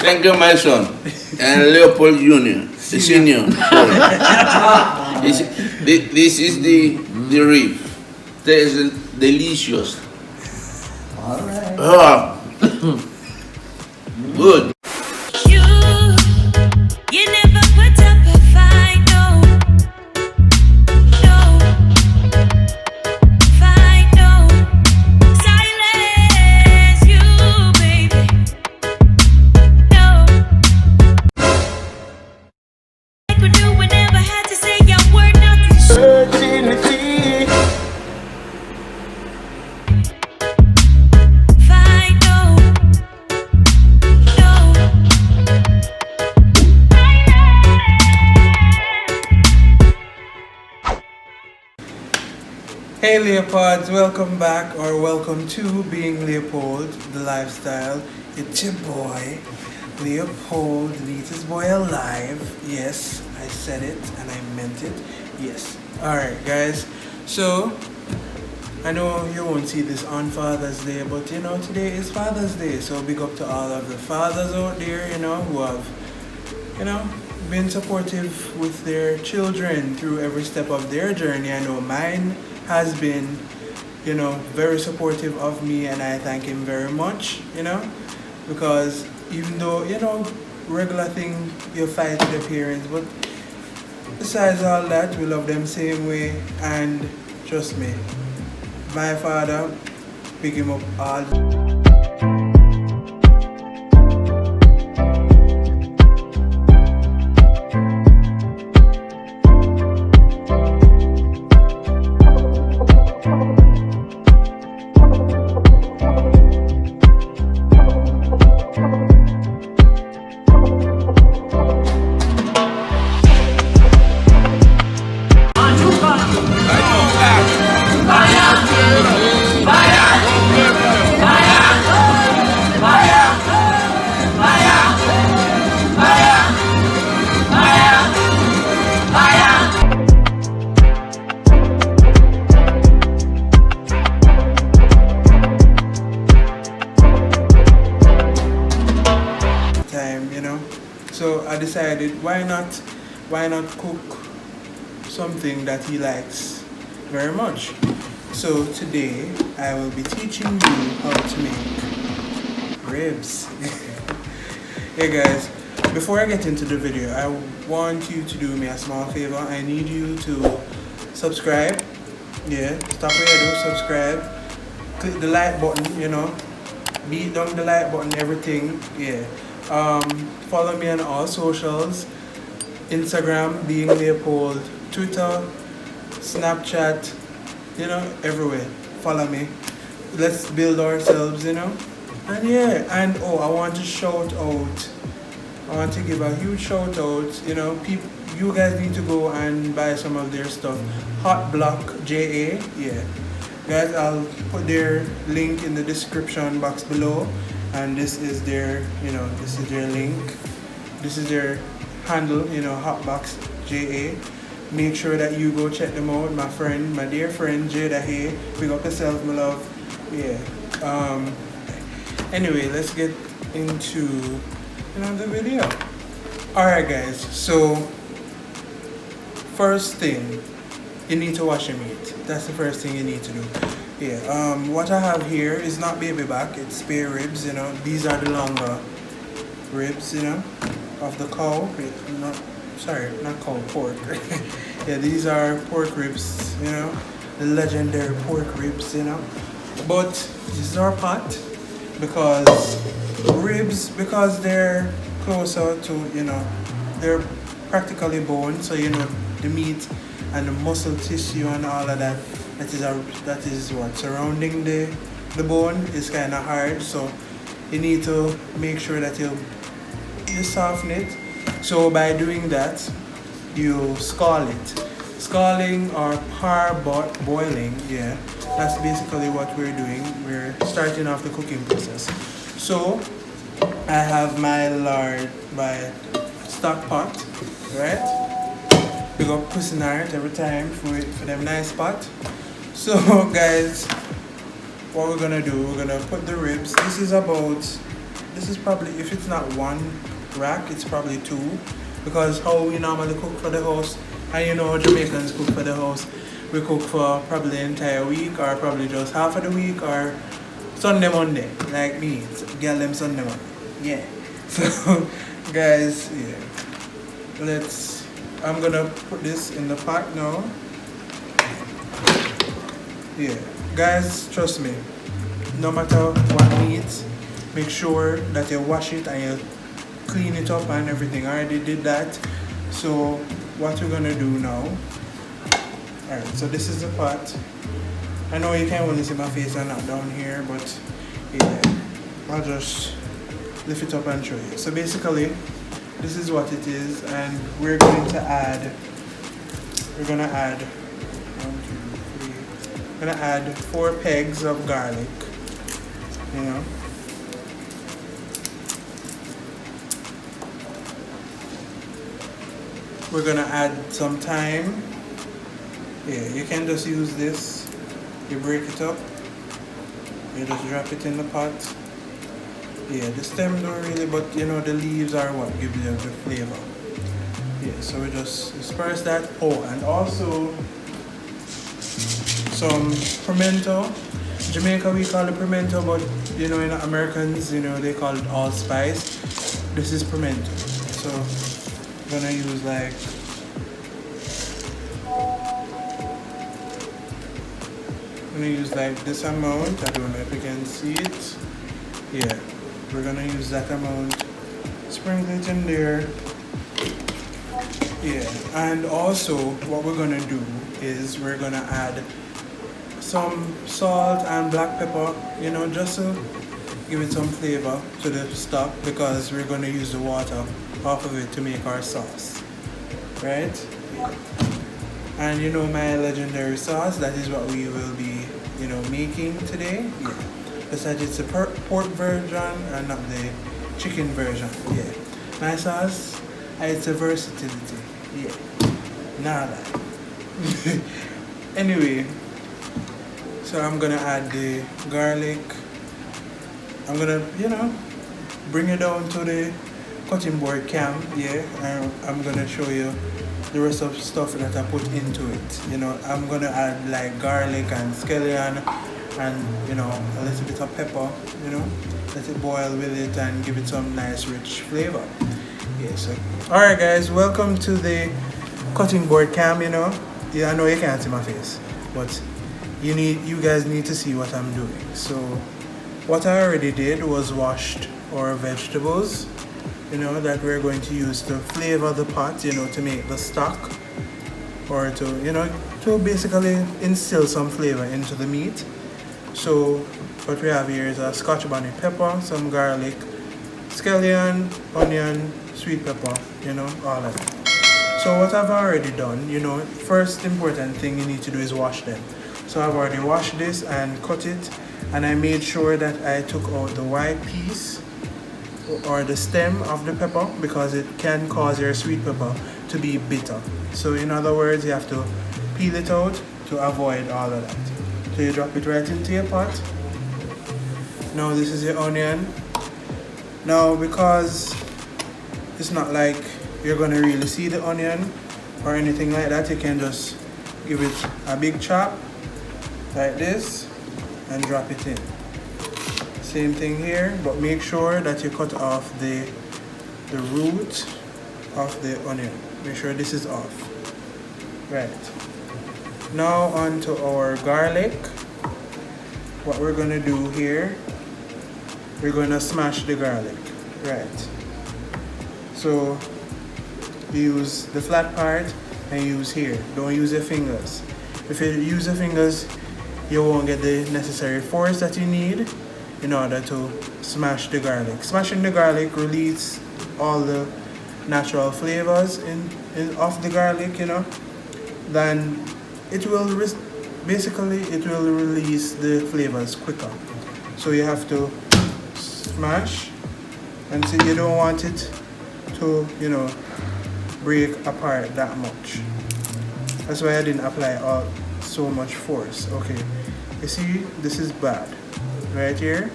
Thank you, my son. And Leopold Jr., the senior. This is the rib. This is delicious. All right. Ah, good. You never put up a fight, no, no, fight, no, silence you, baby, no. Like we knew we never had to say a word, nothing. Virginity. Fight, no, no. Hey Leopods, welcome back or welcome to Being Leopold, the lifestyle. It's your boy, Leopold, meet his boy alive. Yes, I said it and I meant it. Yes. Alright guys, so I know you won't see this on Father's Day, but you know, today is Father's Day. So big up to all of the fathers out there, you know, who have, you know, been supportive with their children through every step of their journey. I know mine has been, you know, very supportive of me, and I thank him very much, you know, because even though, you know, regular thing, you fight with your parents, but besides all that, we love them same way, and trust me, my father, pick him up all. Time, you know, so I decided why not cook something that he likes very much. So today I will be teaching you how to make ribs. Hey guys, before I get into the video, I want you to do me a small favor. I need you to subscribe. Yeah, stop where you do, subscribe, click the like button, you know, beat down the like button, everything. Yeah. Follow me on all socials, Instagram, Being Leopold, Twitter, Snapchat, you know, everywhere. Follow me. Let's build ourselves, you know. And yeah, and oh, I want to shout out. I want to give a huge shout out. You know, people, you guys need to go and buy some of their stuff. Hot Block JA, yeah. Guys, I'll put their link in the description box below. And this is their, you know, this is their link. This is their handle, you know, Hotbox JA. Make sure that you go check them out. My friend, my dear friend Jada Hay. Pick up yourself, my love. Yeah. Anyway, let's get into, you know, the video. Alright guys, so first thing, you need to wash your meat. That's the first thing you need to do. Yeah, what I have here is not baby back, it's spare ribs, you know. These are the longer ribs, you know, of the cow. Not cow, pork. Yeah, these are pork ribs, you know, the legendary pork ribs, you know. But this is our pot because they're closer to, you know, they're practically bone, so you know, the meat and the muscle tissue and all of that. That is what surrounding the bone is kind of hard, so you need to make sure that you soften it. So by doing that, you scald it. Scalding or boiling, yeah, that's basically what we're doing. We're starting off the cooking process. So I have my stock pot, right? We got Cuisinart every time for them nice pot. So guys, what we're gonna do, we're gonna put the ribs. This is about this is probably, if it's not one rack, it's probably two, because how we normally cook for the house, and you know how Jamaicans cook for the house, we cook for probably the entire week, or probably just half of the week, or Sunday, Monday, like me. Get them Sunday, Monday. Yeah. So, guys, yeah. I'm gonna put this in the pot now. Yeah. Guys, trust me. No matter what meat, make sure that you wash it and you clean it up and everything. I already did that. So, what we're gonna do now. Alright, so this is the pot. I know you can't only see my face and not down here, but yeah, I'll just lift it up and show you. So basically, this is what it is, and we're gonna add 4 pegs of garlic, you know. We're gonna add some thyme. Yeah, you can just use this. You break it up. You just drop it in the pot. Yeah, the stem don't really, but you know the leaves are what give you the flavor. Yeah, so we just disperse that. Oh, and also some pimento. Jamaica we call it pimento, but you know in Americans, you know they call it allspice. This is pimento. So I'm gonna use like this amount. I don't know if you can see it. Yeah, we're gonna use that amount. Sprinkle it in there. Yeah, and also what we're gonna do is we're gonna add some salt and black pepper, you know, just to give it some flavor to the stock, because we're gonna use the water off of it to make our sauce, right? Yeah. And you know my legendary sauce, that is what we will be, you know, making today. Yeah. Besides it's the pork version and not the chicken version. Yeah. My sauce, it's a versatility. Yeah. Nada. Anyway, so I'm gonna add the garlic. I'm gonna, you know, bring it down to the cutting board cam. Yeah. And I'm gonna show you the rest of stuff that I put into it. You know, I'm gonna add like garlic and scallion and, you know, a little bit of pepper, you know, let it boil with it and give it some nice rich flavor. Yeah, so alright guys, welcome to the cutting board cam, you know. Yeah, I know you can't see my face, but you guys need to see what I'm doing. So what I already did was washed our vegetables, you know, that we're going to use to flavor the pot, you know, to make the stock, or to, you know, to basically instill some flavor into the meat. So what we have here is a scotch bonnet pepper, some garlic, scallion, onion, sweet pepper, you know, all of that. So what I've already done, you know, first important thing you need to do is wash them. So I've already washed this and cut it, and I made sure that I took out the white piece or the stem of the pepper, because it can cause your sweet pepper to be bitter. So in other words, you have to peel it out to avoid all of that. So you drop it right into your pot. Now this is your onion. Now because it's not like you're gonna really see the onion or anything like that, you can just give it a big chop like this and drop it in. Same thing here, but make sure that you cut off the root of the onion. Make sure this is off. Right. Now on to our garlic. What we're gonna do here, we're gonna smash the garlic. Right. So use the flat part and use here. Don't use your fingers. If you use your fingers, you won't get the necessary force that you need in order to smash the garlic. Smashing the garlic release all the natural flavors of the garlic, you know. Then it will basically it will release the flavors quicker. So you have to smash, and see, you don't want it to, you know, break apart that much. That's why I didn't apply so much force. Okay, you see, this is bad right here.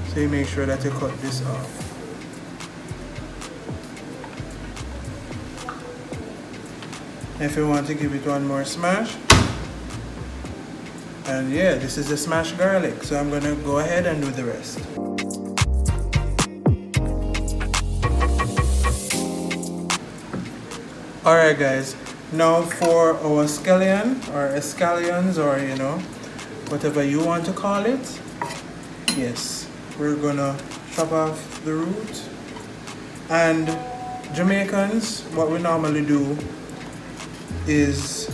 So you make sure that you cut this off. If you want to give it one more smash, and yeah, this is the smashed garlic, so I'm gonna go ahead and do the rest. Alright guys, now for our scallion or escallions, or you know, whatever you want to call it. Yes, we're gonna chop off the root. And Jamaicans, what we normally do is,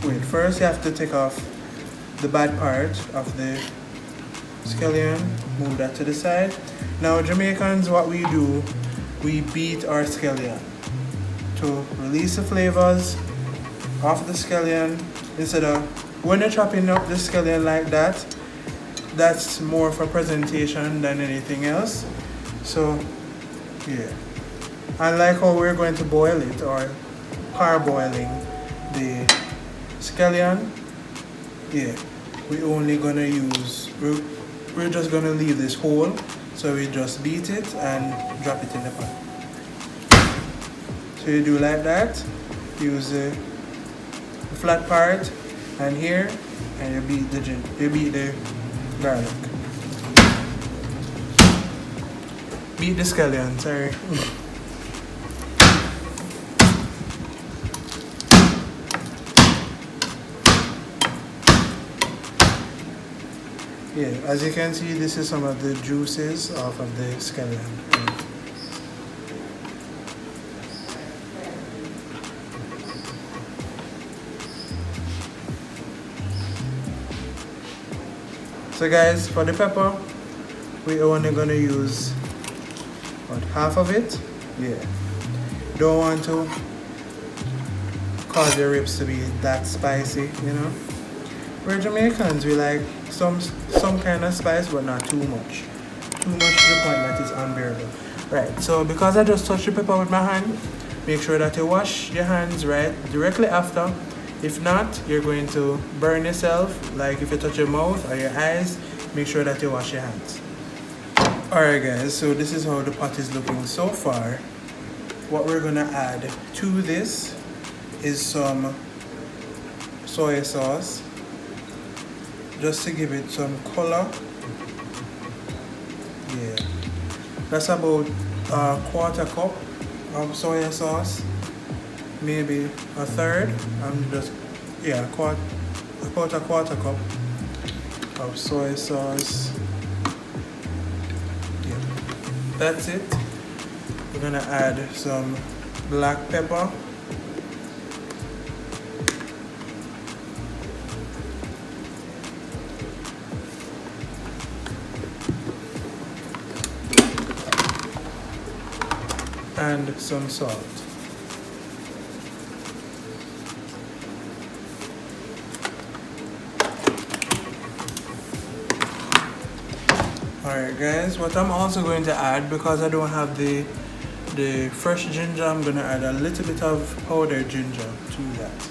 wait, first you have to take off the bad part of the scallion, move that to the side. Now Jamaicans, what we do, we beat our scallion to release the flavors of the scallion. Instead of, when you're chopping up the scallion like that, that's more for presentation than anything else. So yeah, and like how we're going to boil it, or parboiling the scallion, yeah, we're only gonna use, we're just gonna leave this whole, so we just beat it and drop it in the pan. So you do like that, use the flat part and here, and you beat the garlic. Beat the scallion, sorry. Yeah, as you can see, this is some of the juices off of the scallion. So guys, for the pepper, we're only gonna use about half of it. Yeah, don't want to cause the ribs to be that spicy, you know. We're Jamaicans, we like some kind of spice, but not too much. Too much to the point that it's unbearable. Right, so because I just touched the pepper with my hand, make sure that you wash your hands right directly after. If not, you're going to burn yourself. Like if you touch your mouth or your eyes, make sure that you wash your hands. Alright guys, so this is how the pot is looking so far. What we're gonna add to this is some soy sauce, just to give it some color. Yeah, that's about a quarter cup of soy sauce, maybe a third. I'm just, yeah, about a quarter cup of soy sauce. Yeah, that's it. We're gonna add some black pepper. And some salt. Alright guys, what I'm also going to add, because I don't have the fresh ginger, I'm going to add a little bit of powdered ginger to that.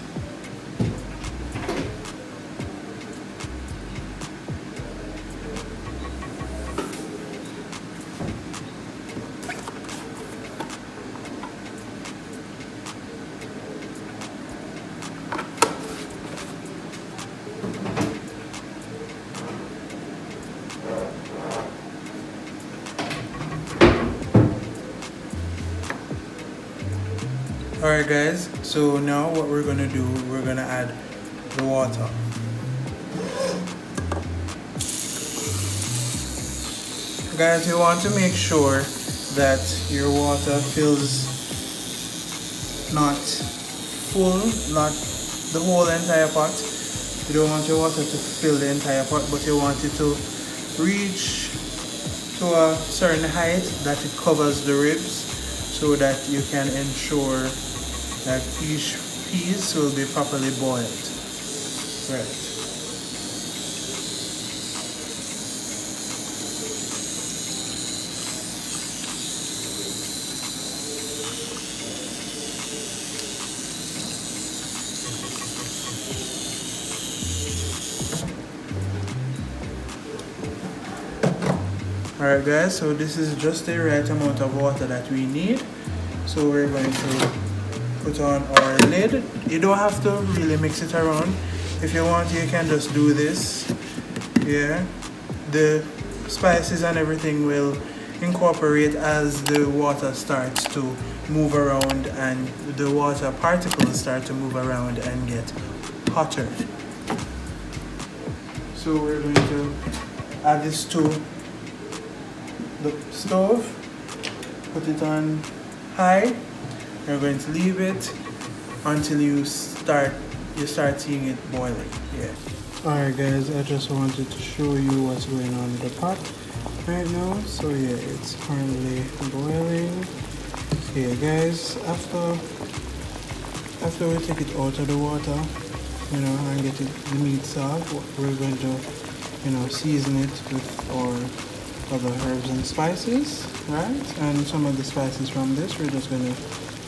Alright guys, so now what we're gonna do, we're gonna add the water. Guys, you want to make sure that your water fills not full, not the whole entire pot. You don't want your water to fill the entire pot, but you want it to reach to a certain height that it covers the ribs, so that you can ensure that each piece will be properly boiled. Right. Alright guys, so this is just the right amount of water that we need. So we're going to put on our lid. You don't have to really mix it around. If you want, you can just do this. Yeah, the spices and everything will incorporate as the water starts to move around and the water particles start to move around and get hotter. So we're going to add this to the stove, put it on high. We're going to leave it until you start seeing it boiling. Yeah. Alright guys, I just wanted to show you what's going on in the pot right now. So yeah, it's currently boiling. Yeah guys, after we take it out of the water, you know, and get the meat soft, we're going to, you know, season it with our other herbs and spices, right? And some of the spices from this, we're just going to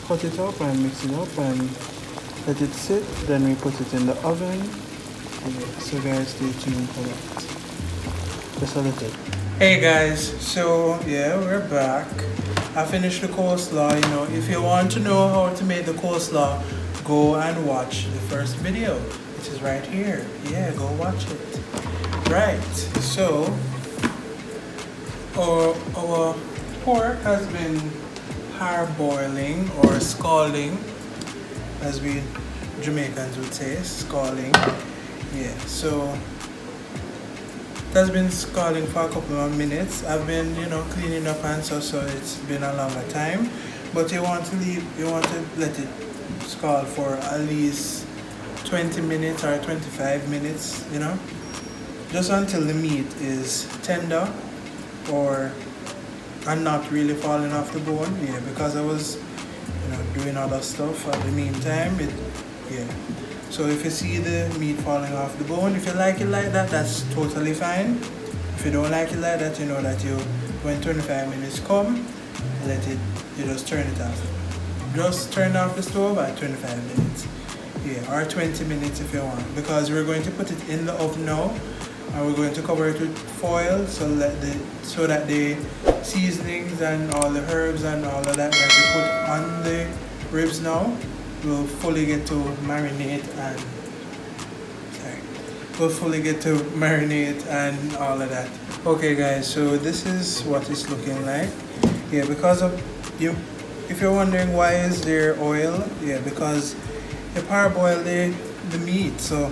cut it up and mix it up and let it sit. Then we put it in the oven. Yeah, so guys, stay tuned for that. Just a little. Hey guys, so yeah, we're back. I finished the coleslaw. You know, if you want to know how to make the coleslaw, go and watch the first video. It is right here. Yeah, go watch it. Right, so our pork has been parboiling or scalding, as we Jamaicans would say, scalding. Yeah, so it has been scalding for a couple of minutes. I've been, you know, cleaning up and so it's been a longer time. But you want to let it scald for at least 20 minutes or 25 minutes, you know, just until the meat is tender and not really falling off the bone. Yeah, because I was, you know, doing other stuff at the meantime. Yeah. So if you see the meat falling off the bone, if you like it like that, that's totally fine. If you don't like it like that, you know that when 25 minutes come, you just turn it off. Just turn off the stove at 25 minutes. Yeah, or 20 minutes if you want, because we're going to put it in the oven now, and we're going to cover it with foil so that the seasonings and all the herbs and all of that we put on the ribs now will fully get to marinate and all of that. Okay guys, so this is what it's looking like. Yeah, because of if you're wondering why is there oil, yeah, because you parboil the meat, so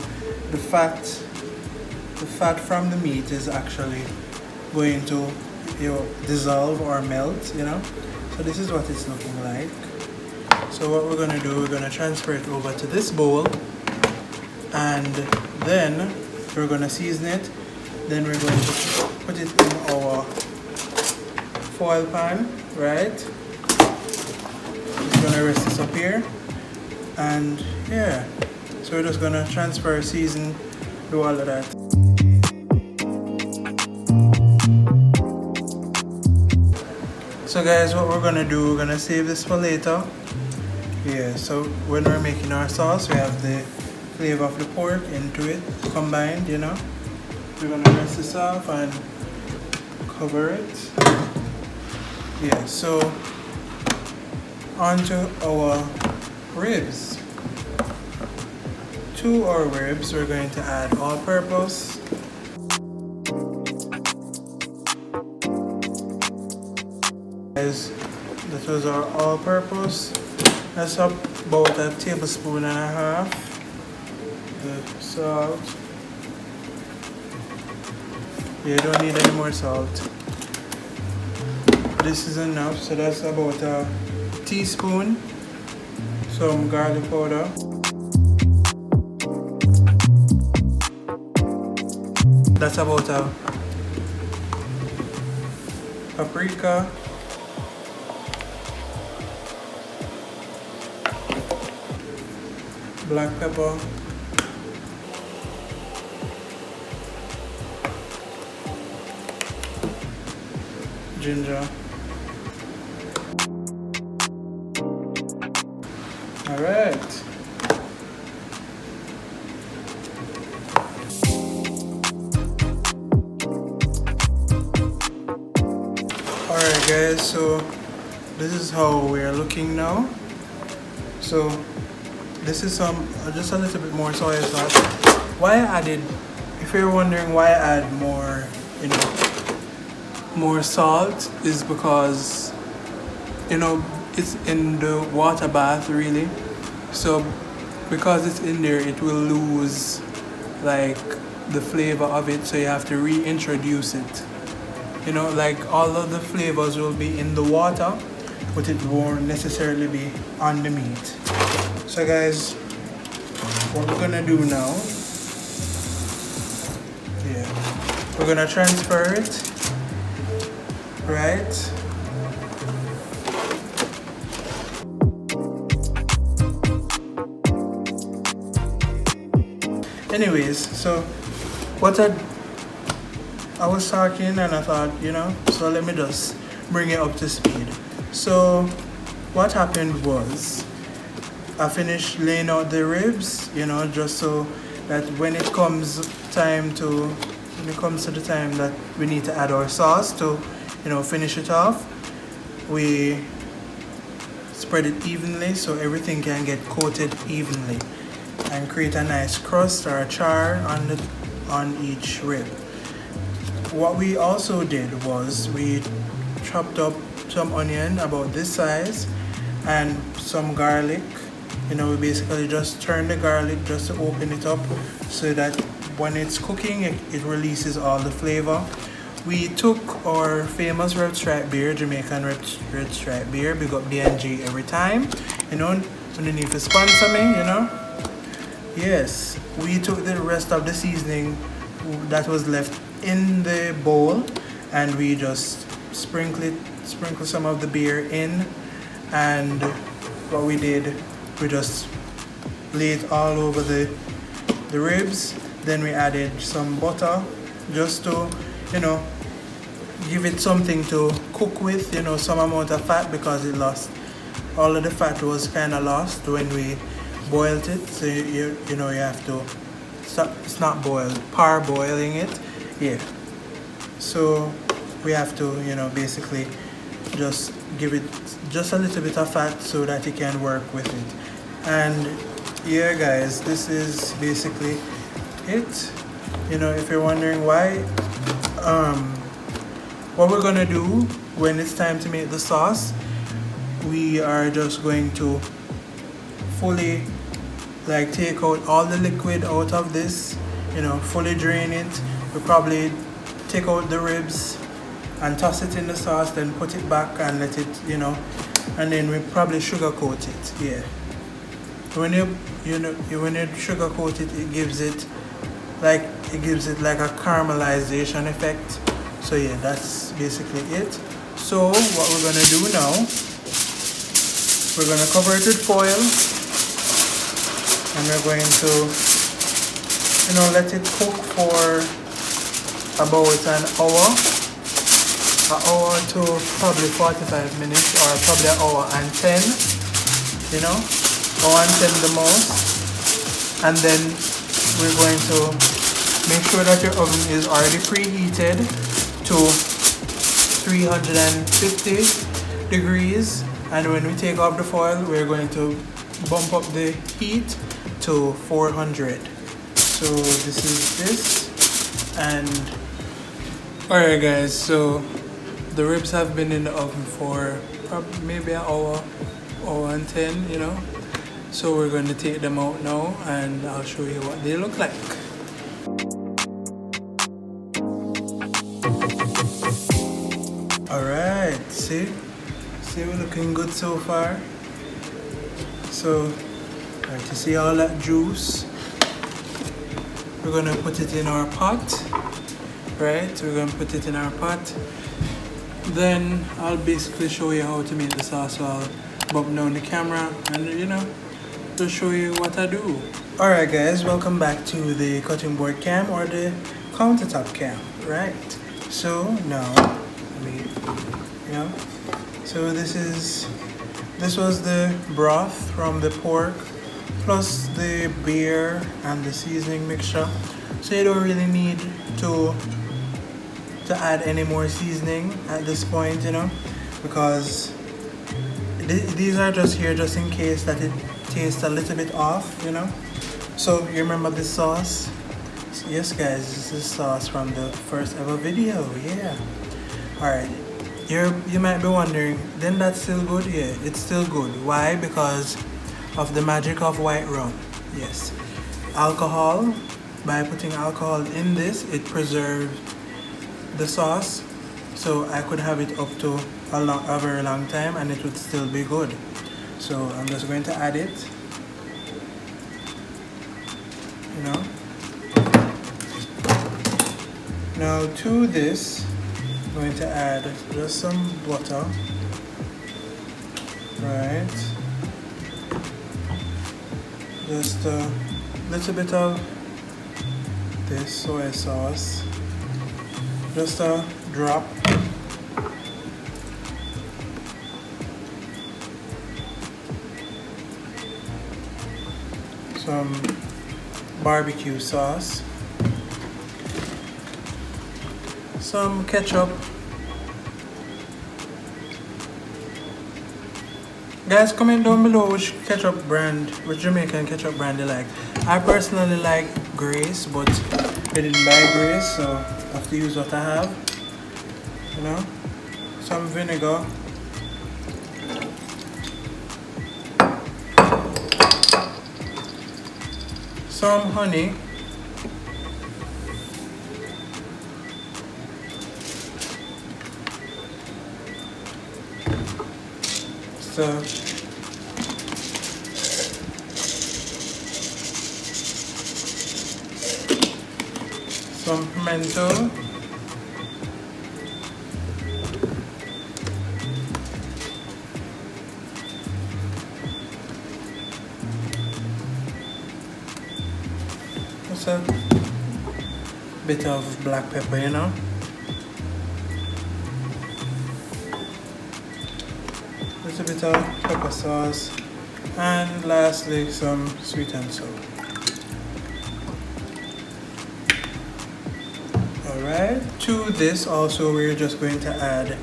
the fat from the meat is actually going to, you know, dissolve or melt, you know. So this is what it's looking like. So what we're gonna do, we're gonna transfer it over to this bowl, and then we're gonna season it. Then we're going to put it in our foil pan, right? Just gonna rest this up here, and yeah, so we're just gonna transfer, season, do all of that. So guys, what we're gonna do, we're gonna save this for later. Yeah, so when we're making our sauce, we have the flavor of the pork into it combined, you know. We're gonna rinse this off and cover it. Yeah, so onto our ribs. To our ribs, we're going to add all-purpose. Guys, that was our all-purpose. That's about a tablespoon and a half. The salt. You don't need any more salt. This is enough, so that's about a teaspoon. Some garlic powder. That's about a paprika. Black pepper. Ginger. All right. guys, so this is how we are looking now. So this is some just a little bit more soy sauce. Why I added, if you're wondering why I add more, you know, more salt, is because, you know, it's in the water bath really. So because it's in there, it will lose like the flavor of it, so you have to reintroduce it. You know, like all of the flavors will be in the water, but it won't necessarily be on the meat. So guys, what we're gonna do now, we're gonna transfer it, right? Anyways, so what I was talking and I thought, you know, so let me just bring it up to speed. So what happened was I finished laying out the ribs, you know, just so that when it comes to the time that we need to add our sauce to, you know, finish it off, we spread it evenly so everything can get coated evenly and create a nice crust or a char on each rib. What we also did was we chopped up some onion about this size and some garlic. You know, we basically just turn the garlic just to open it up so that when it's cooking it releases all the flavor. We took our famous red stripe beer, Jamaican red stripe beer, big up DNG every time, you know, when you need to sponsor me, you know. Yes, we took the rest of the seasoning that was left in the bowl and we just sprinkle some of the beer in, and what we did, we just laid it all over the ribs. Then we added some butter just to, you know, give it something to cook with, you know, some amount of fat, because it lost, all of the fat was kind of lost when we boiled it. So you know, you have to stop, it's not boiled, parboiling it, yeah. So we have to, you know, basically just give it just a little bit of fat so that you can work with it. And yeah guys, this is basically it. You know, if you're wondering why, what we're gonna do when it's time to make the sauce, we are just going to fully like take out all the liquid out of this, you know, fully drain it. We'll probably take out the ribs and toss it in the sauce, then put it back and let it, you know, and then we probably sugarcoat it. Yeah, when you sugarcoat it, it gives it like a caramelization effect. So yeah, that's basically it. So what we're gonna do now, we're gonna cover it with foil and we're going to, you know, let it cook for about an hour to probably 45 minutes, or probably an hour and 10, you know, hour and 10 the most. And then we're going to make sure that your oven is already preheated to 350 degrees, and when we take off the foil, we're going to bump up the heat to 400. So this is this, and alright guys, so the ribs have been in the oven for probably maybe an hour and 10, you know. So we're going to take them out now and I'll show you what they look like. Alright, see we're looking good so far. So to see all that juice, we're gonna put it in our pot. Right, we're gonna put it in our pot. Then I'll basically show you how to make the sauce. So I'll bump down the camera and, you know, to show you what I do. Alright guys, welcome back to the cutting board cam, or the countertop cam, right? So now, so this was the broth from the pork plus the beer and the seasoning mixture. So you don't really need to add any more seasoning at this point, you know. because these are just here just in case that it tastes a little bit off, you know. So you remember this sauce? Yes guys, this is sauce from the first ever video. Yeah. Alright. You might be wondering, then that's still good? Yeah, it's still good. Why? Because of the magic of white rum. Yes. Alcohol, by putting alcohol in this, it preserved the sauce, so I could have it up to a very long time and it would still be good. So I'm just going to add it, you know. Now to this, I'm going to add just some butter, right? Just a little bit of this soy sauce, just a drop. Some barbecue sauce, some ketchup. Guys, comment down below which ketchup brand, which Jamaican ketchup brand you like. I personally like Grace, but I didn't buy Grace, so I have to use what I have. You know, some vinegar. Some honey. So some pimento. Just a bit of black pepper, you know. Little bit of pepper sauce, and lastly some sweet and sour. Alright, to this also we're just going to add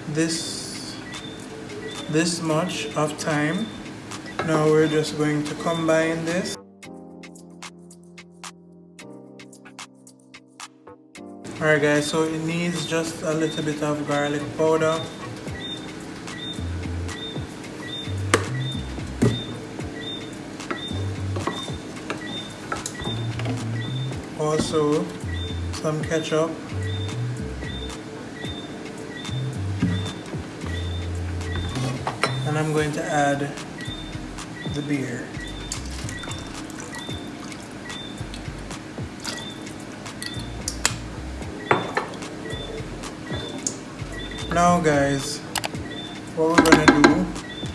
this much of thyme. Now we're just going to combine this. Alright guys, so it needs just a little bit of garlic powder. Also some ketchup. And I'm going to add the beer. Now guys, what we're gonna do,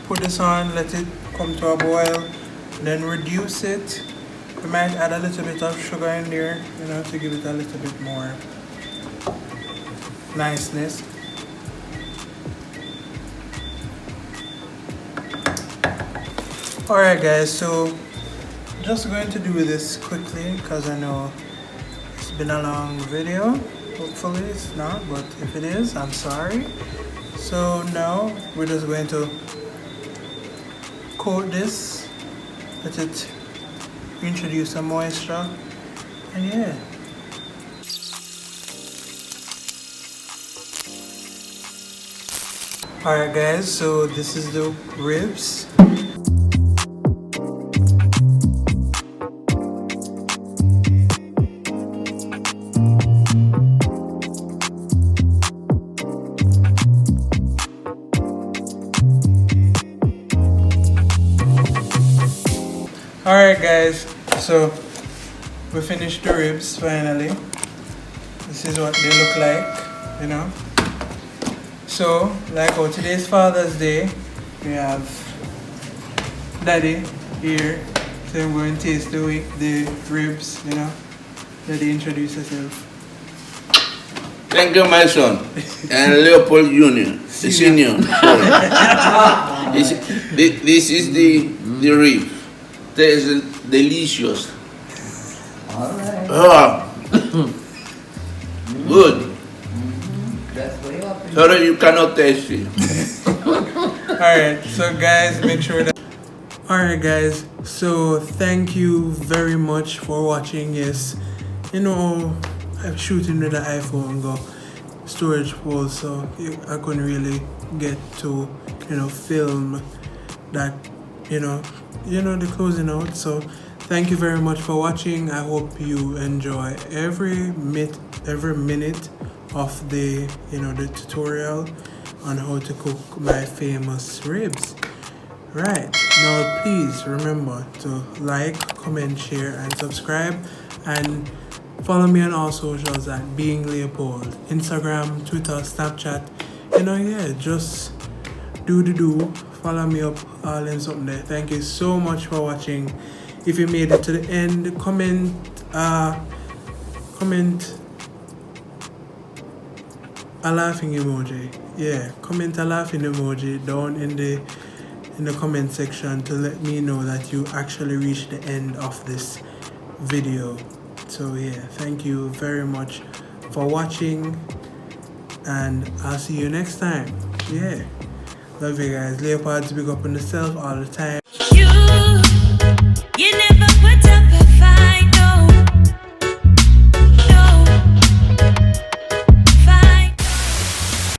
put this on, let it come to a boil, then reduce it. We might add a little bit of sugar in there, you know, to give it a little bit more niceness. Alright guys, so just going to do this quickly because I know it's been a long video. Hopefully it's not, but if it is, I'm sorry. So now we're just going to coat this, let it introduce some moisture, and yeah. Alright guys, so this is the ribs. Alright guys, so we finished the ribs finally. This is what they look like, you know. So, like how today's Father's Day, we have Daddy here. So I'm going to taste the ribs, you know. Daddy, introduce yourself. Thank you, my son. And Leopold Jr. The senior. Sorry. This is the rib. Tastes delicious. Alright. Ah. Good. That's way up. So that you cannot taste it. Alright, so guys, make sure that. Alright, guys, so thank you very much for watching. Yes, you know, I'm shooting with the iPhone, go storage full, so I couldn't really get to, you know, film that, you know, the closing out. So thank you very much for watching. I hope you enjoy every minute of the, you know, the tutorial on how to cook my famous ribs. Right, now please remember to like, comment, share and subscribe, and follow me on all socials at Being Leopold, Instagram, Twitter, Snapchat. You know, yeah, just do. Follow me up, all in something there. Thank you so much for watching. If you made it to the end, comment a laughing emoji. Yeah, comment a laughing emoji down in the comment section to let me know that you actually reached the end of this video. So yeah, thank you very much for watching, and I'll see you next time. Yeah, love you guys. Leopods, big up on yourself all the time.